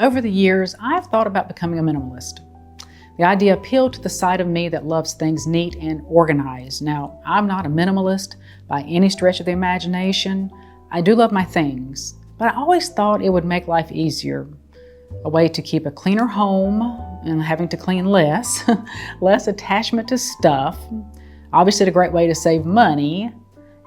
Over the years, I've thought about becoming a minimalist. The idea appealed to the side of me that loves things neat and organized. Now, I'm not a minimalist by any stretch of the imagination. I do love my things, but I always thought it would make life easier. A way to keep a cleaner home and having to clean less, less attachment to stuff. Obviously, a great way to save money,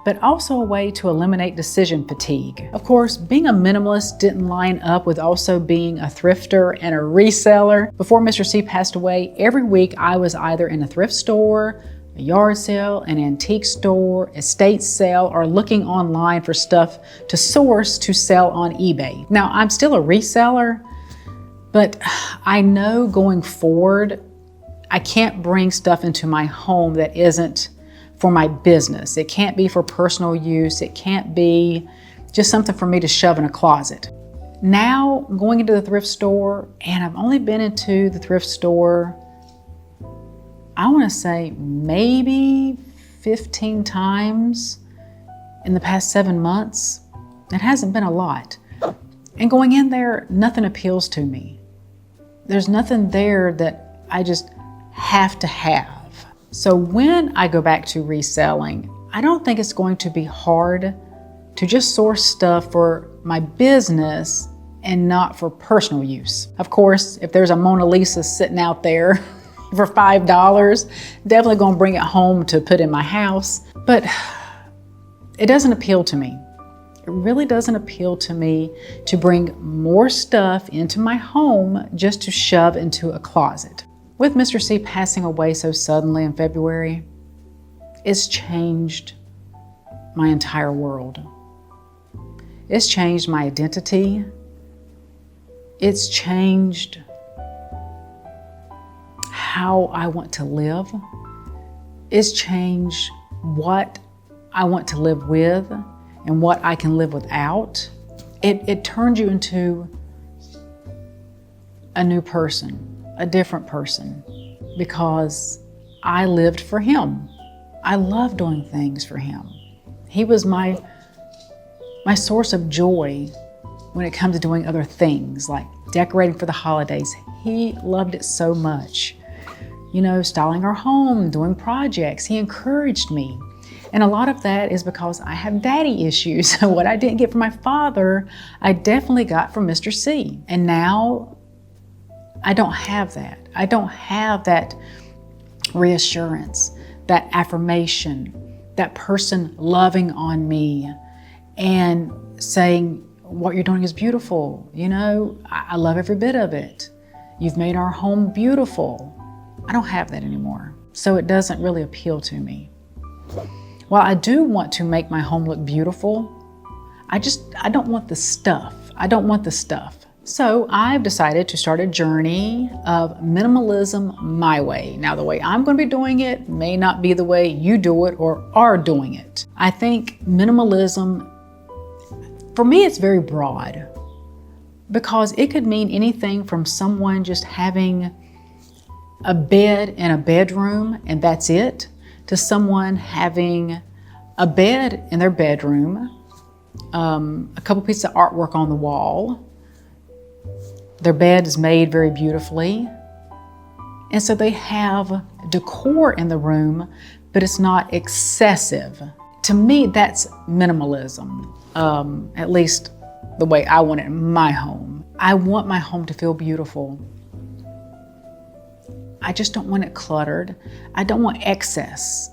but also a way to eliminate decision fatigue. Of course, being a minimalist didn't line up with also being a thrifter and a reseller. Before Mr. C passed away, every week I was either in a thrift store, a yard sale, an antique store, estate sale, or looking online for stuff to source to sell on eBay. Now, I'm still a reseller, but I know going forward, I can't bring stuff into my home that isn't for my business. It can't be for personal use. It can't be just something for me to shove in a closet. Now, going into the thrift store, and I've only been into the thrift store, I want to say maybe 15 times in the past 7 months. It hasn't been a lot. And going in there, nothing appeals to me. There's nothing there that I just have to have. So when I go back to reselling, I don't think it's going to be hard to just source stuff for my business and not for personal use. Of course, if there's a Mona Lisa sitting out there for $5, definitely gonna bring it home to put in my house. But it doesn't appeal to me. It really doesn't appeal to me to bring more stuff into my home just to shove into a closet. With Mr. C passing away so suddenly in February, it's changed my entire world. It's changed my identity. It's changed how I want to live. It's changed what I want to live with and what I can live without. It turned you into a new person. A different person, because I lived for him. I love doing things for him. He was my source of joy when it comes to doing other things like decorating for the holidays. He loved it so much. You know, styling our home, doing projects. He encouraged me. And a lot of that is because I have daddy issues. What I didn't get from my father, I definitely got from Mr. C. And now I don't have that. I don't have that reassurance, that affirmation, that person loving on me and saying, what you're doing is beautiful. You know, I love every bit of it. You've made our home beautiful. I don't have that anymore. So it doesn't really appeal to me. While I do want to make my home look beautiful, I don't want the stuff. I don't want the stuff. So I've decided to start a journey of minimalism my way. Now, the way I'm going to be doing it may not be the way you do it or are doing it. I think minimalism, for me, it's very broad because it could mean anything from someone just having a bed in a bedroom and that's it, to someone having a bed in their bedroom, a couple pieces of artwork on the wall. Their bed is made very beautifully. And so they have decor in the room, but it's not excessive. To me, that's minimalism, at least the way I want it in my home. I want my home to feel beautiful. I just don't want it cluttered. I don't want excess.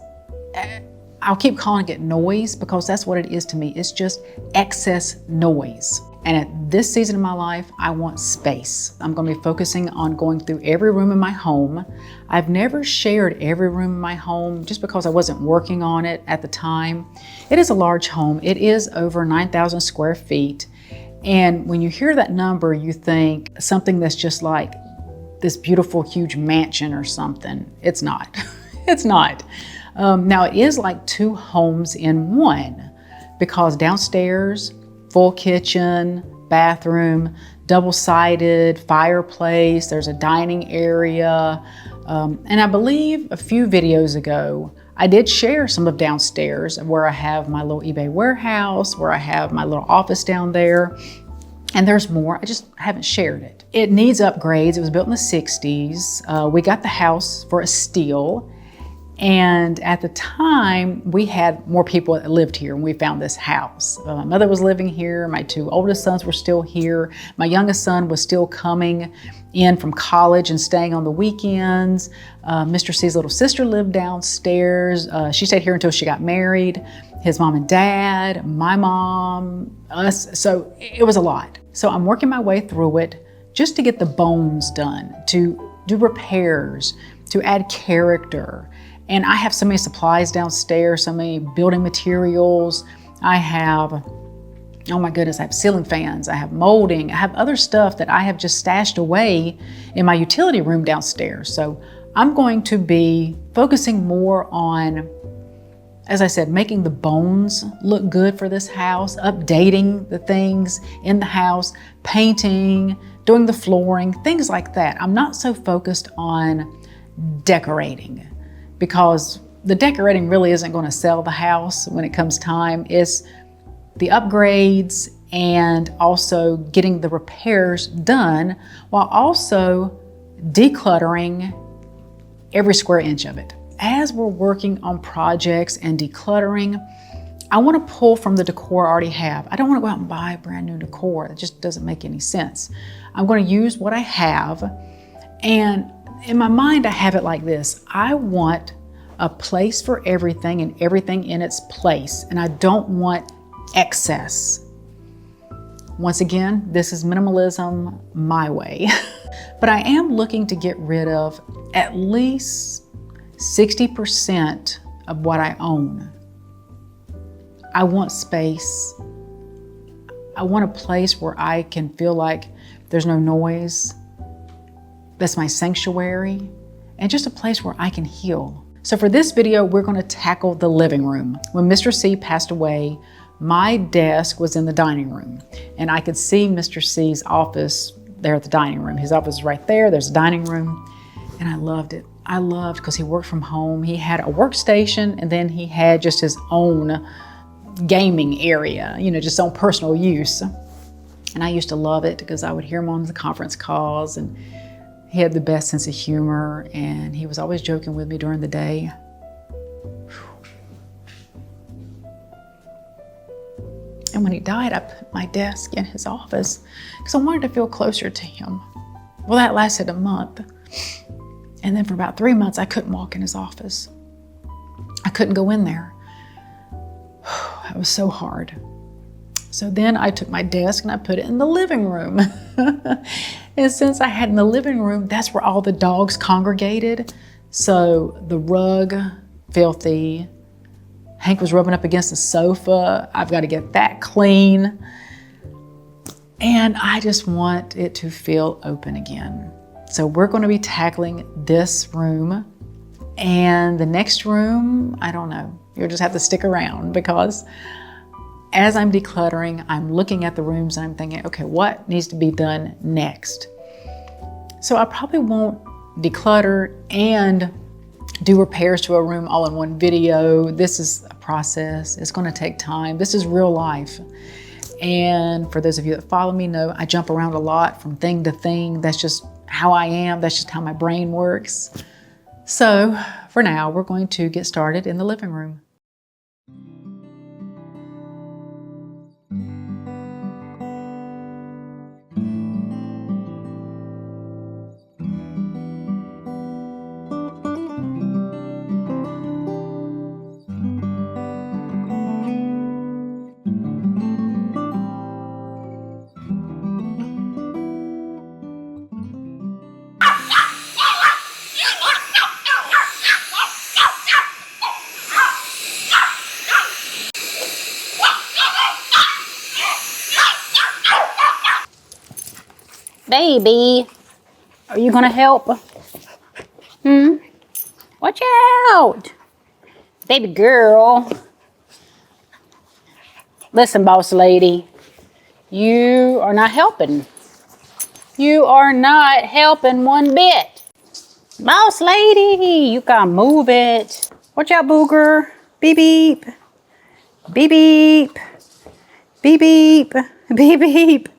I'll keep calling it noise because that's what it is to me. It's just excess noise. And at this season of my life, I want space. I'm going to be focusing on going through every room in my home. I've never shared every room in my home just because I wasn't working on it at the time. It is a large home. It is over 9,000 square feet. And when you hear that number, you think something that's just like this beautiful, huge mansion or something. It's not. It's not. Now, it is like 2 homes in one because downstairs, full kitchen, bathroom, double-sided fireplace, there's a dining area. And I believe a few videos ago, I did share some of downstairs where I have my little eBay warehouse, where I have my little office down there. And there's more, I just haven't shared it. It needs upgrades. It was built in the 60s. We got the house for a steal. And at the time, we had more people that lived here when we found this house. My mother was living here. My two oldest sons were still here. My youngest son was still coming in from college and staying on the weekends. Mr. C's little sister lived downstairs. She stayed here until she got married. His mom and dad, my mom, us. So it was a lot. So I'm working my way through it just to get the bones done, to do repairs, to add character. And I have so many supplies downstairs, so many building materials. I have, oh my goodness, I have ceiling fans, I have molding, I have other stuff that I have just stashed away in my utility room downstairs. So I'm going to be focusing more on, as I said, making the bones look good for this house, updating the things in the house, painting, doing the flooring, things like that. I'm not so focused on decorating, because the decorating really isn't going to sell the house when it comes time. It's the upgrades and also getting the repairs done while also decluttering every square inch of it. As we're working on projects and decluttering, I want to pull from the decor I already have. I don't want to go out and buy brand new decor. It just doesn't make any sense. I'm going to use what I have, and in my mind, I have it like this. I want a place for everything and everything in its place, and I don't want excess. Once again, this is minimalism my way. But I am looking to get rid of at least 60% of what I own. I want space. I want a place where I can feel like there's no noise. That's my sanctuary, and just a place where I can heal. So for this video, we're going to tackle the living room. When Mr. C passed away, my desk was in the dining room, and I could see Mr. C's office there at the dining room. His office is right there. There's a dining room, and I loved it. I loved because he worked from home. He had a workstation, and then he had just his own gaming area, just his own personal use. And I used to love it because I would hear him on the conference calls, and he had the best sense of humor, and he was always joking with me during the day. And when he died, I put my desk in his office because I wanted to feel closer to him. Well, that lasted a month. And then for about 3 months, I couldn't walk in his office. I couldn't go in there. It was so hard. So then I took my desk and I put it in the living room. And since I had in the living room, that's where all the dogs congregated. So the rug, filthy. Hank was rubbing up against the sofa. I've got to get that clean. And I just want it to feel open again. So we're going to be tackling this room. And the next room, I don't know. You'll just have to stick around, because as I'm decluttering, I'm looking at the rooms and I'm thinking, okay, what needs to be done next? So I probably won't declutter and do repairs to a room all in one video. This is a process. It's going to take time. This is real life. And for those of you that follow me know I jump around a lot from thing to thing. That's just how I am. That's just how my brain works. So for now, we're going to get started in the living room. Baby, are you gonna help? Watch out, baby girl. Listen, boss lady, you are not helping. You are not helping one bit. Boss lady, you gotta move it. Watch out, booger. Beep beep. Beep beep. Beep beep. Beep beep.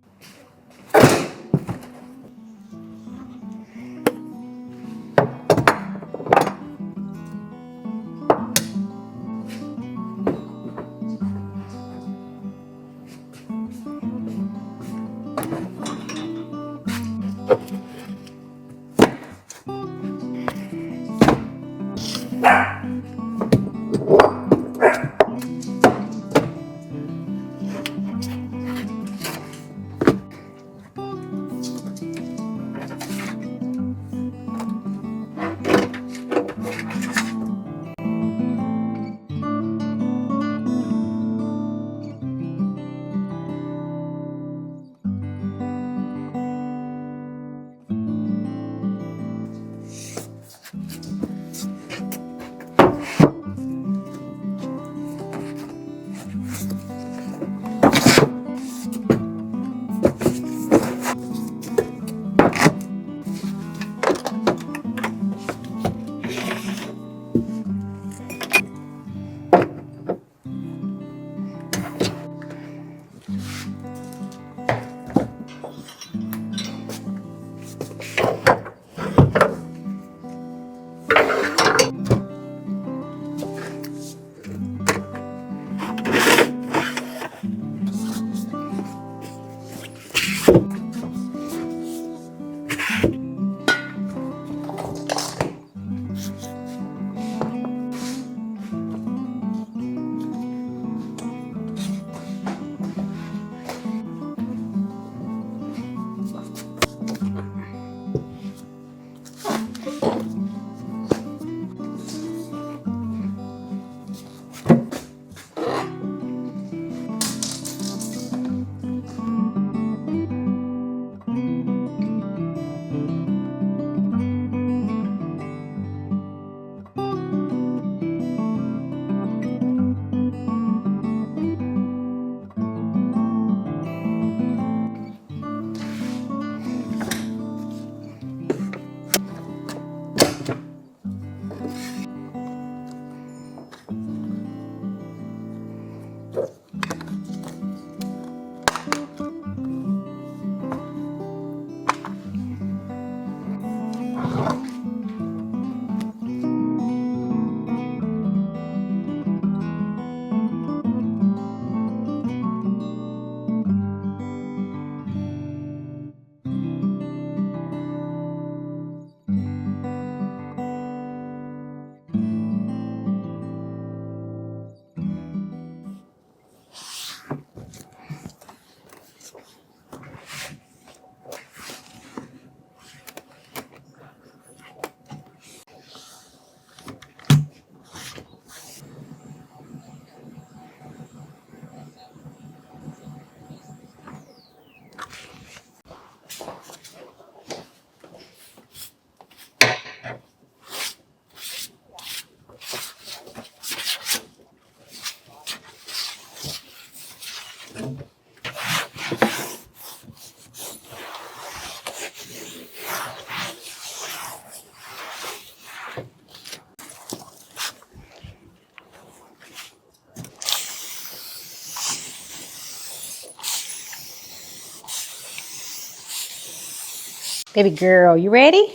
Baby girl, you ready?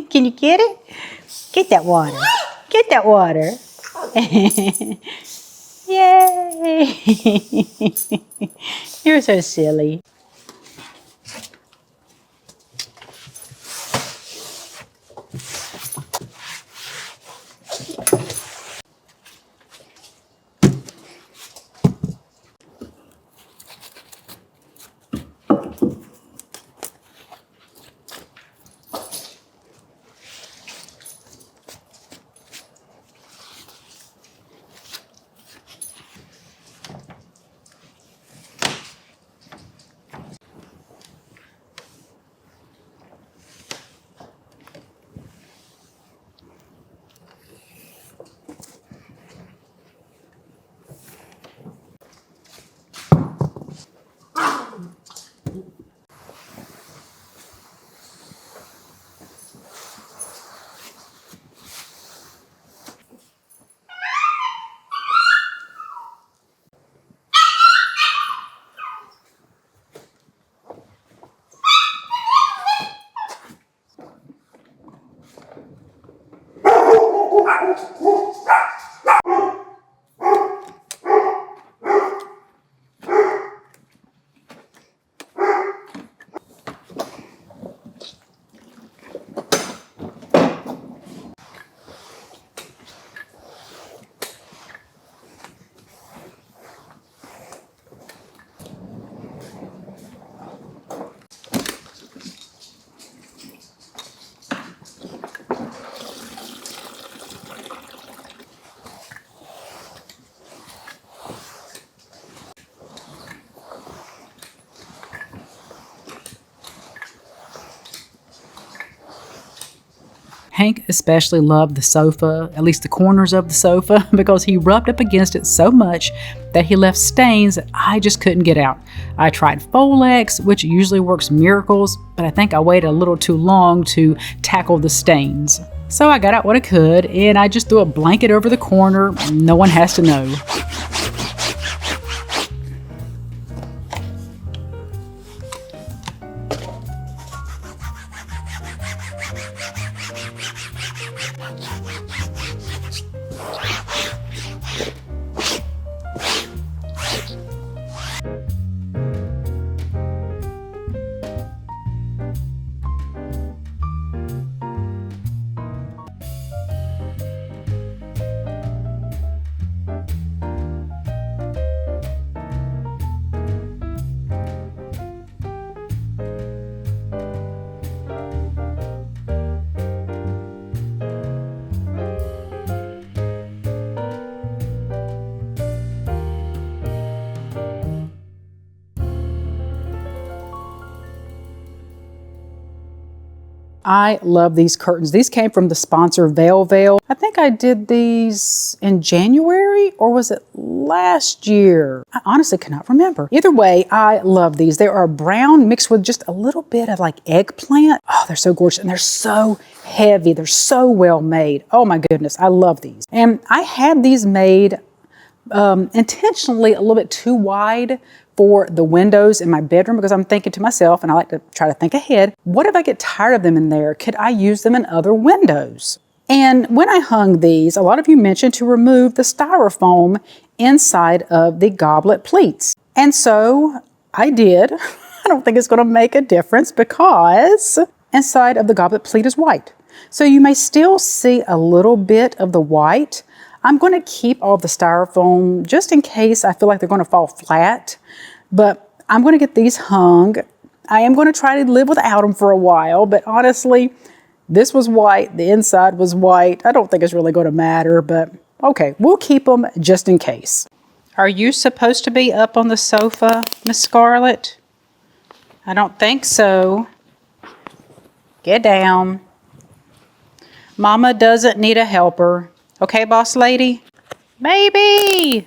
Can you get it? Get that water. Get that water. Yay! You're so silly. Hank especially loved the sofa, at least the corners of the sofa, because he rubbed up against it so much that he left stains that I just couldn't get out. I tried Folex, which usually works miracles, but I think I waited a little too long to tackle the stains. So I got out what I could, and I just threw a blanket over the corner. No one has to know. I love these curtains. These came from the sponsor Veil. I think I did these in January, or was it last year? I honestly cannot remember. Either way, I love these. They are brown mixed with just a little bit of like eggplant. Oh, they're so gorgeous, and they're so heavy. They're so well made. Oh my goodness, I love these. And I had these made intentionally a little bit too wide for the windows in my bedroom, because I'm thinking to myself, and I like to try to think ahead, what if I get tired of them in there? Could I use them in other windows? And when I hung these, a lot of you mentioned to remove the styrofoam inside of the goblet pleats. And so I did. I don't think it's going to make a difference because inside of the goblet pleat is white. So you may still see a little bit of the white. I'm going to keep all the styrofoam just in case I feel like they're going to fall flat, but I'm going to get these hung. I am going to try to live without them for a while, but honestly, this was white, the inside was white. I don't think it's really going to matter, but okay, we'll keep them just in case. Are you supposed to be up on the sofa, Miss Scarlett? I don't think so. Get down. Mama doesn't need a helper. Okay, boss lady? Baby!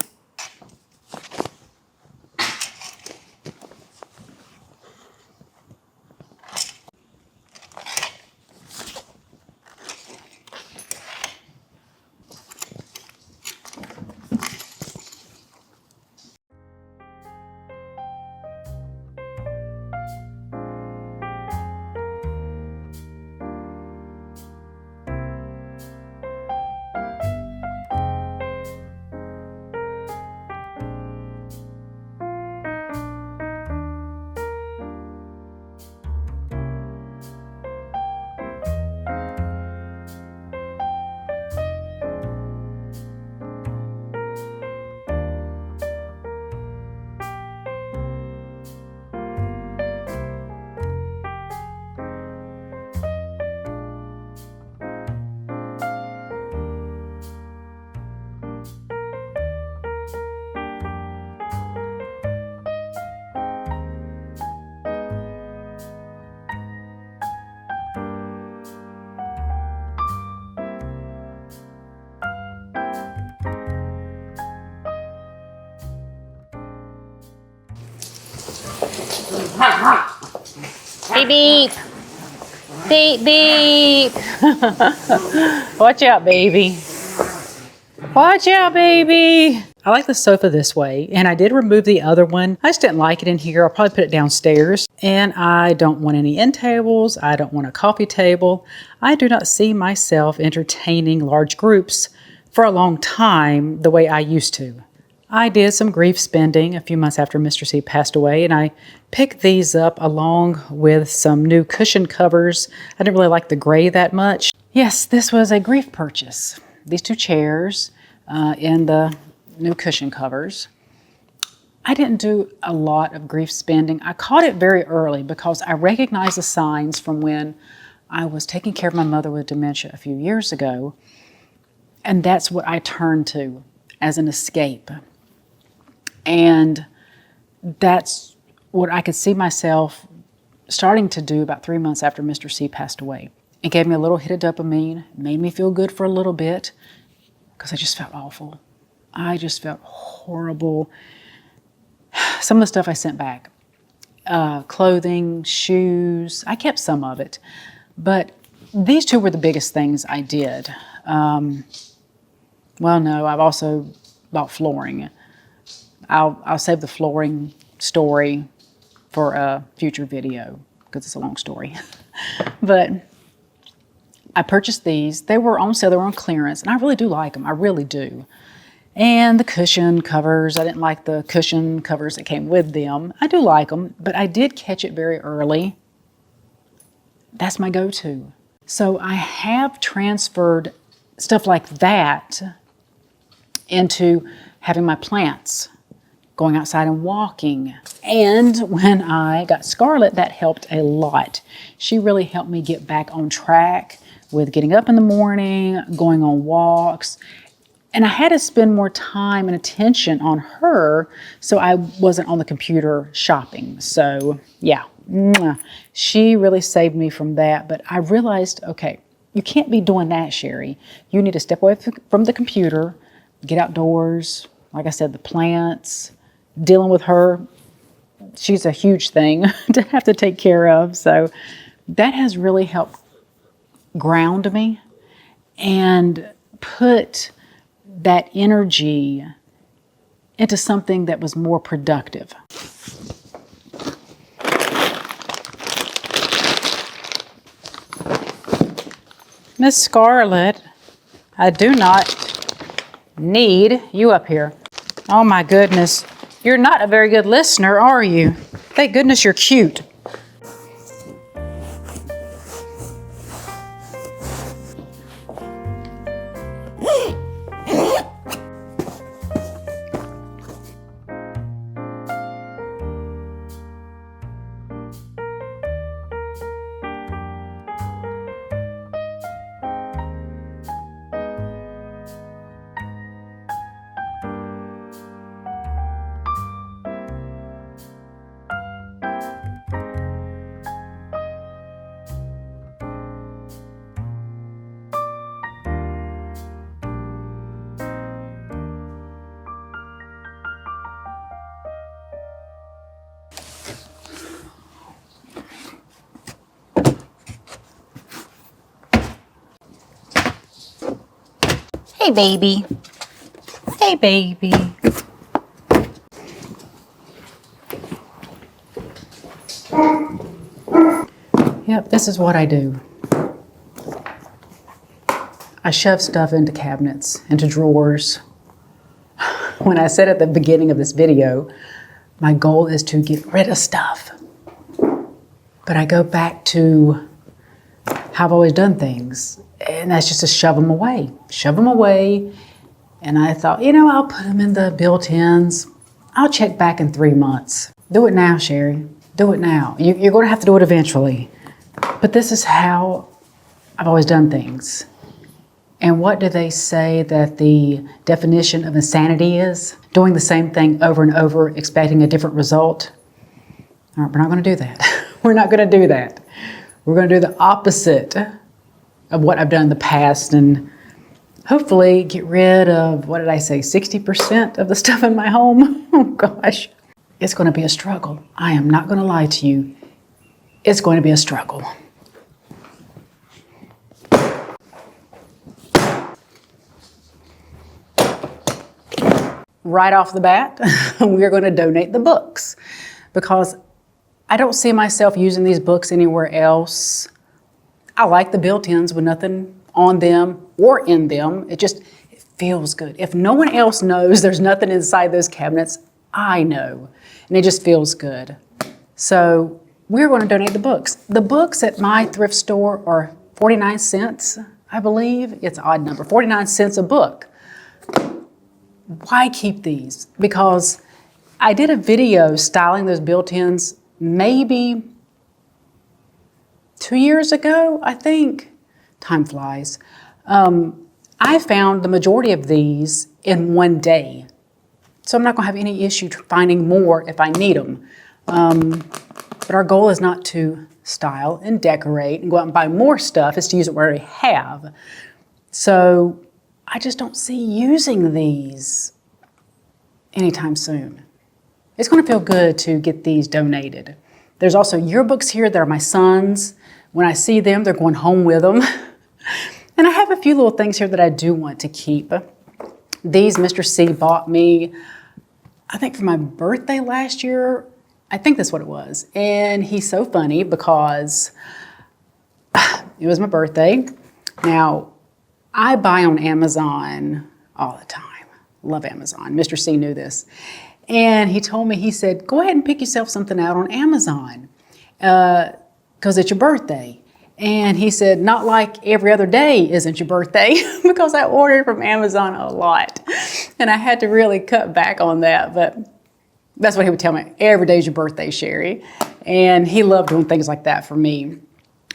Beep, beep. Beep, beep. Watch out, baby. Watch out, baby. I like the sofa this way, and I did remove the other one. I just didn't like it in here. I'll probably put it downstairs. And I don't want any end tables. I don't want a coffee table. I do not see myself entertaining large groups for a long time the way I used to. I did some grief spending a few months after Mr. C passed away, and I picked these up along with some new cushion covers. I didn't really like the gray that much. Yes, this was a grief purchase. These two chairs and the new cushion covers. I didn't do a lot of grief spending. I caught it very early because I recognized the signs from when I was taking care of my mother with dementia a few years ago, and that's what I turned to as an escape. And that's what I could see myself starting to do about 3 months after Mr. C passed away. It gave me a little hit of dopamine, made me feel good for a little bit because I just felt awful. I just felt horrible. Some of the stuff I sent back, clothing, shoes, I kept some of it. But these two were the biggest things I did. Well, no, I've also bought flooring. I'll save the flooring story for a future video because it's a long story. But I purchased these. They were on sale, they were on clearance, and I really do like them. I really do. And the cushion covers, I didn't like the cushion covers that came with them. I do like them, but I did catch it very early. That's my go-to. So I have transferred stuff like that into having my plants, going outside and walking. And when I got Scarlett, that helped a lot. She really helped me get back on track with getting up in the morning, going on walks. And I had to spend more time and attention on her so I wasn't on the computer shopping. So yeah, she really saved me from that. But I realized, okay, you can't be doing that, Sherry. You need to step away from the computer, get outdoors. Like I said, the plants, dealing with her, she's a huge thing to have to take care of. So that has really helped ground me and put that energy into something that was more productive. Miss Scarlett, I do not need you up here. Oh my goodness, you're not a very good listener, are you? Thank goodness you're cute. Hey, baby. Hey, baby. Yep, this is what I do. I shove stuff into cabinets, into drawers. When I said at the beginning of this video, my goal is to get rid of stuff. But I go back to how I've always done things. And that's just to shove them away. Shove them away. And I thought, I'll put them in the built-ins. I'll check back in 3 months. Do it now, Sherry. Do it now. You're going to have to do it eventually. But this is how I've always done things. And what do they say that the definition of insanity is? Doing the same thing over and over, expecting a different result. All right, we're not going to do that. We're not going to do that. We're going to do the opposite of what I've done in the past and hopefully get rid of, what did I say, 60% of the stuff in my home? Oh gosh, it's going to be a struggle. I am not going to lie to you. It's going to be a struggle. Right off the bat, we're going to donate the books because I don't see myself using these books anywhere else. I like the built-ins with nothing on them or in them. It feels good. If no one else knows there's nothing inside those cabinets, I know. And it just feels good. So we're going to donate the books. The books at my thrift store are 49 cents, I believe. It's an odd number, 49 cents a book. Why keep these? Because I did a video styling those built-ins maybe 2 years ago, I think. Time flies. I found the majority of these in one day. So I'm not going to have any issue finding more if I need them. But our goal is not to style and decorate and go out and buy more stuff. It's to use it where we have. So I just don't see using these anytime soon. It's going to feel good to get these donated. There's also yearbooks here that are my son's. When I see them, they're going home with them. And I have a few little things here that I do want to keep. These Mr. C bought me, I think for my birthday last year. I think that's what it was. And he's so funny because it was my birthday. Now, I buy on Amazon all the time. Love Amazon. Mr. C knew this. And he told me, he said, go ahead and pick yourself something out on Amazon because it's your birthday. And he said, not like every other day isn't your birthday because I ordered from Amazon a lot. And I had to really cut back on that. But that's what he would tell me. Every day is your birthday, Sherry. And he loved doing things like that for me.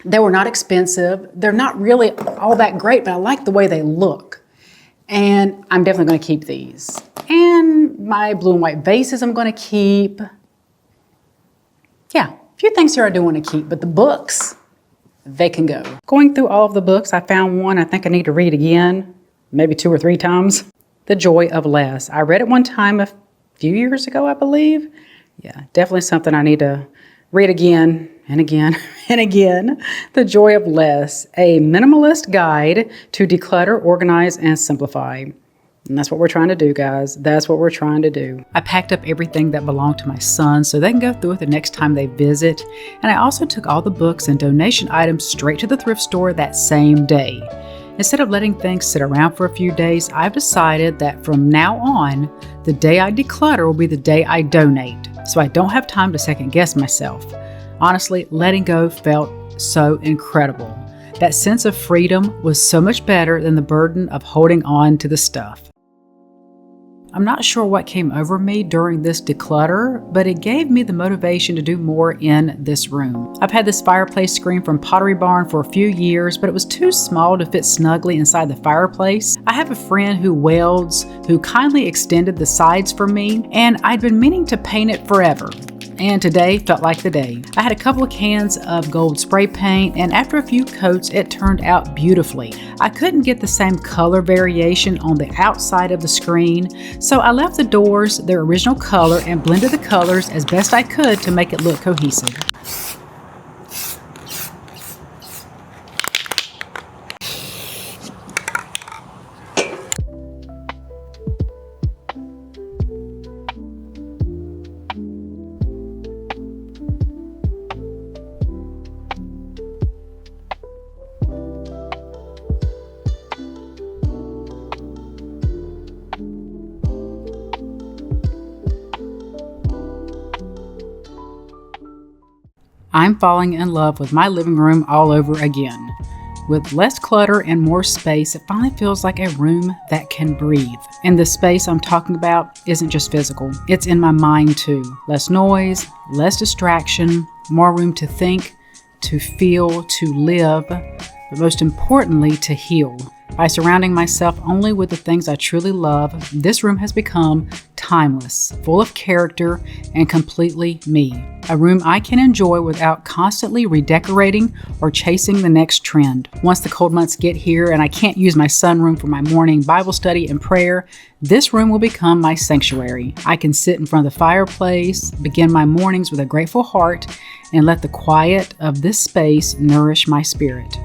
They were not expensive. They're not really all that great, but I like the way they look. And I'm definitely going to keep these. And my blue and white vases I'm going to keep. Yeah, a few things here I do want to keep, but the books, they can go. Going through all of the books, I found one I think I need to read again, maybe 2 or 3 times. The Joy of Less. I read it one time a few years ago, I believe. Yeah, definitely something I need to read again and again and again. The Joy of Less, a minimalist guide to declutter, organize, and simplify. And that's what we're trying to do, guys. That's what we're trying to do. I packed up everything that belonged to my son so they can go through it the next time they visit. And I also took all the books and donation items straight to the thrift store that same day. Instead of letting things sit around for a few days, I've decided that from now on, the day I declutter will be the day I donate, so I don't have time to second guess myself. Honestly, letting go felt so incredible. That sense of freedom was so much better than the burden of holding on to the stuff. I'm not sure what came over me during this declutter, but it gave me the motivation to do more in this room. I've had this fireplace screen from Pottery Barn for a few years, but it was too small to fit snugly inside the fireplace. I have a friend who welds who kindly extended the sides for me, and I'd been meaning to paint it forever. And today felt like the day. I had a couple of cans of gold spray paint, and after a few coats, it turned out beautifully. I couldn't get the same color variation on the outside of the screen, so I left the doors their original color and blended the colors as best I could to make it look cohesive. I'm falling in love with my living room all over again. With less clutter and more space, it finally feels like a room that can breathe. And the space I'm talking about isn't just physical, it's in my mind too. Less noise, less distraction, more room to think, to feel, to live, but most importantly, to heal. By surrounding myself only with the things I truly love, this room has become timeless, full of character, and completely me. A room I can enjoy without constantly redecorating or chasing the next trend. Once the cold months get here and I can't use my sunroom for my morning Bible study and prayer, this room will become my sanctuary. I can sit in front of the fireplace, begin my mornings with a grateful heart, and let the quiet of this space nourish my spirit.